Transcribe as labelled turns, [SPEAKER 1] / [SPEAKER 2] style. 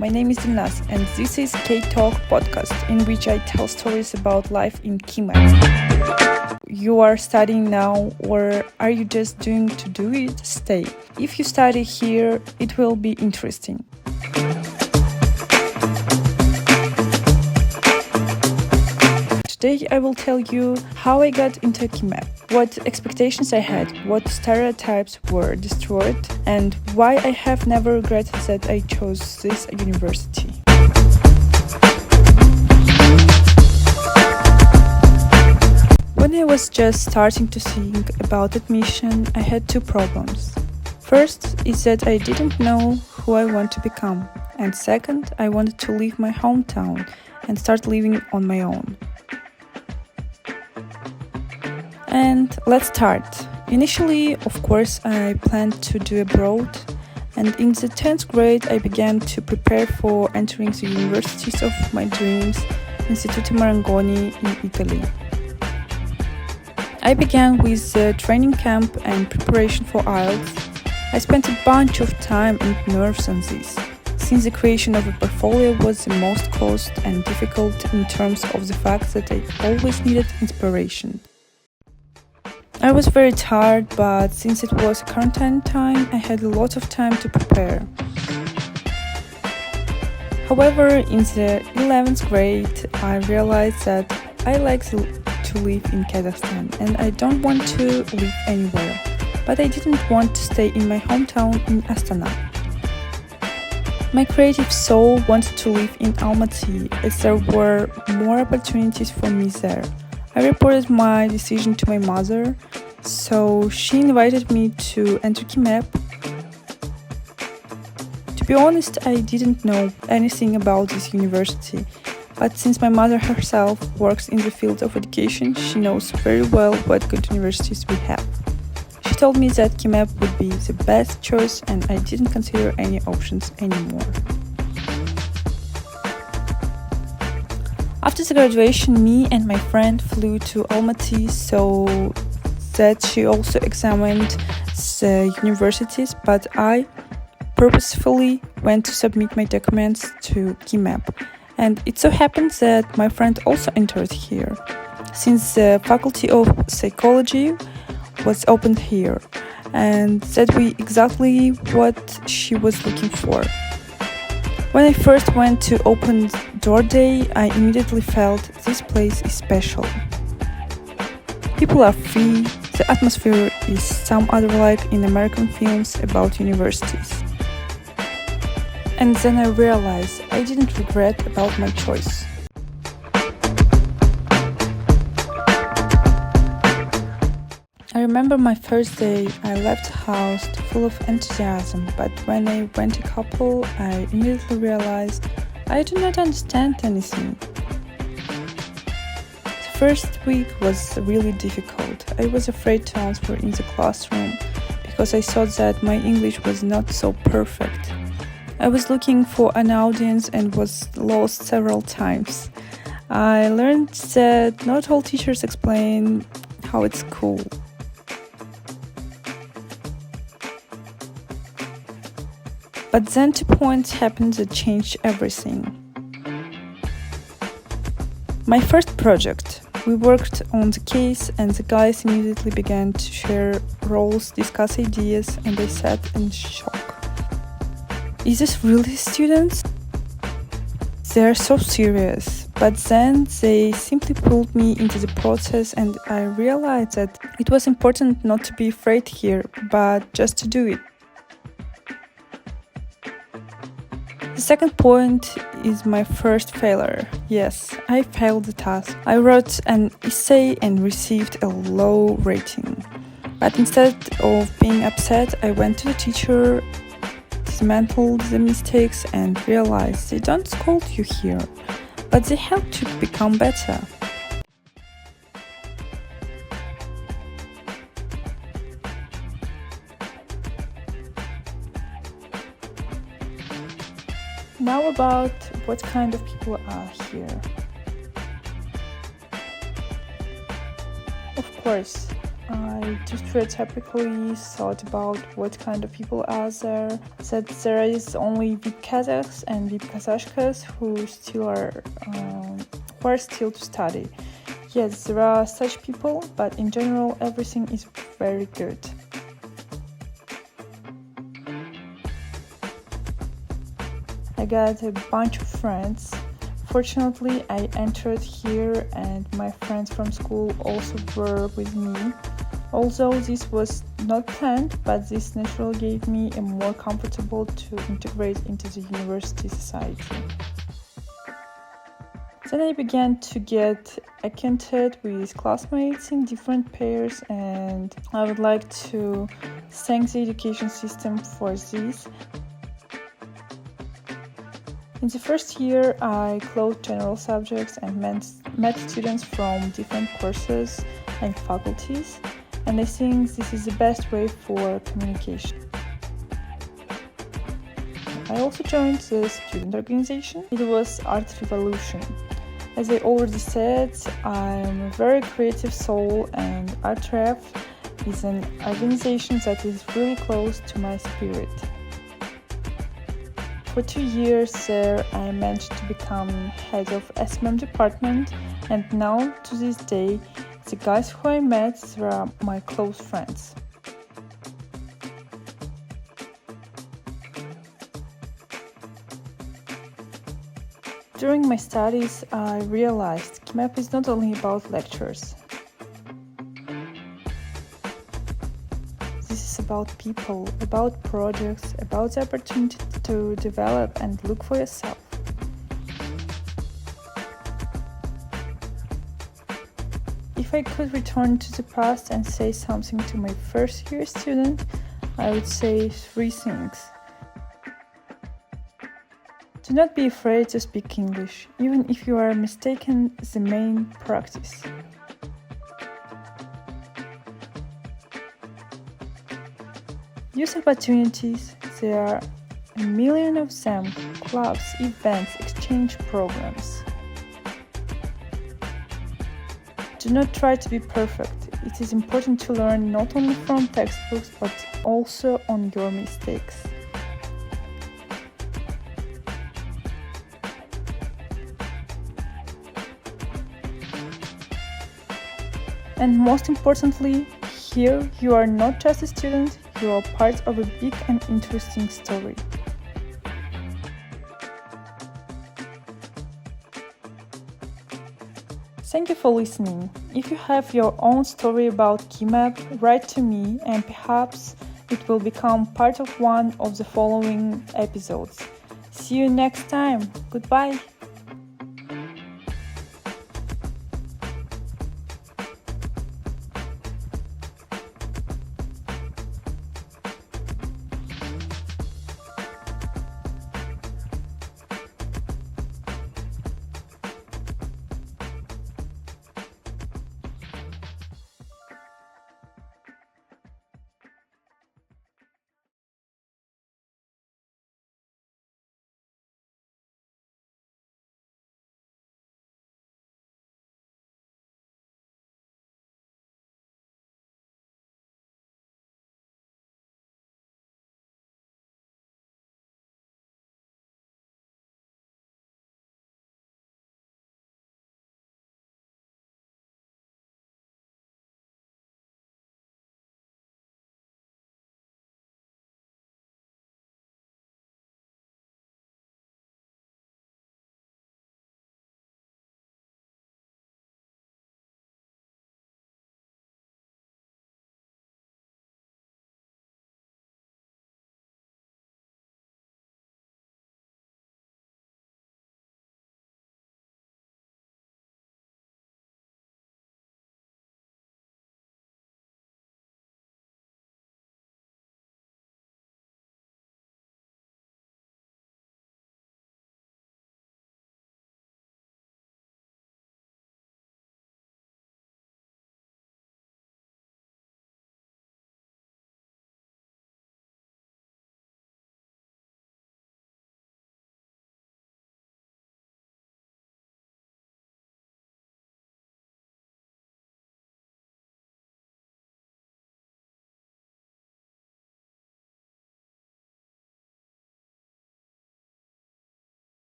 [SPEAKER 1] My name is Dilnaz and this is K-Talk podcast in which I tell stories about life in KIMAP. You are studying now or are you just doing to do it? Stay. If you study here, it will be interesting. Today I will tell you how I got into KIMAP, what expectations I had, what stereotypes were destroyed, and why I have never regretted that I chose this university. When I was just starting to think about admission, I had two problems. First is that I didn't know who I want to become, and second, I wanted to leave my hometown and start living on my own. And let's start. Initially, of course, I planned to do abroad, and in the 10th grade I began to prepare for entering the universities of my dreams, Istituto Marangoni in Italy. I began with the training camp and preparation for IELTS. I spent a bunch of time and nerves on this, since the creation of a portfolio was the most cost and difficult in terms of the fact that I always needed inspiration. I was very tired, but since it was quarantine time, I had a lot of time to prepare. However, in the 11th grade, I realized that I like to live in Kazakhstan and I don't want to live anywhere, but I didn't want to stay in my hometown in Astana. My creative soul wanted to live in Almaty as there were more opportunities for me there. I reported my decision to my mother, so she invited me to enter KIMAP. To be honest, I didn't know anything about this university, but since my mother herself works in the field of education, she knows very well what good universities we have. She told me that KIMAP would be the best choice and I didn't consider any options anymore. After the graduation, me and my friend flew to Almaty so that she also examined the universities, but I purposefully went to submit my documents to KIMAP. And it so happened that my friend also entered here, since the Faculty of Psychology was opened here, and that was exactly what she was looking for. When I first went to open door day, I immediately felt this place is special. People are free, the atmosphere is some other like in American films about universities. And then I realized I didn't regret about my choice. I remember my first day, I left the house full of enthusiasm, but when I went a couple, I immediately realized I do not understand anything. The first week was really difficult. I was afraid to answer in the classroom because I thought that my English was not so perfect. I was looking for an audience and was lost several times. I learned that not all teachers explain how it's cool. But then 2 points happened that changed everything. My first project. We worked on the case and the guys immediately began to share roles, discuss ideas, and I sat in shock. Is this really students? They are so serious. But then they simply pulled me into the process and I realized that it was important not to be afraid here, but just to do it. The second point is my first failure. Yes, I failed the task. I wrote an essay and received a low rating. But instead of being upset, I went to the teacher, dismantled the mistakes and realized they don't scold you here, but they help you become better. Now about what kind of people are here. Of course, I just stereotypically thought about what kind of people are there. That there is only VIP Kazakhs and VIP Kazashkas who are still to study. Yes, there are such people, but in general, everything is very good. I got a bunch of friends. Fortunately, I entered here and my friends from school also were with me. Although this was not planned, but this naturally gave me a more comfortable to integrate into the university society. Then I began to get acquainted with classmates in different pairs, and I would like to thank the education system for this. In the first year, I closed general subjects and met students from different courses and faculties, and I think this is the best way for communication. I also joined the student organization. It was Art Revolution. As I already said, I'm a very creative soul, and ArtRev is an organization that is really close to my spirit. For 2 years there, I managed to become head of SMM department, and now, to this day, the guys who I met were my close friends. During my studies, I realized KIMAP is not only about lectures. This is about people, about projects, about the opportunity to develop and look for yourself. If I could return to the past and say something to my first year student, I would say 3 things. Do not be afraid to speak English, even if you are mistaken the main practice. Use opportunities, there are a million of them, clubs, events, exchange programs. Do not try to be perfect. It is important to learn not only from textbooks, but also on your mistakes. And most importantly, here you are not just a student, you are part of a big and interesting story. Thank you for listening. If you have your own story about KIMAP, write to me and perhaps it will become part of one of the following episodes. See you next time. Goodbye.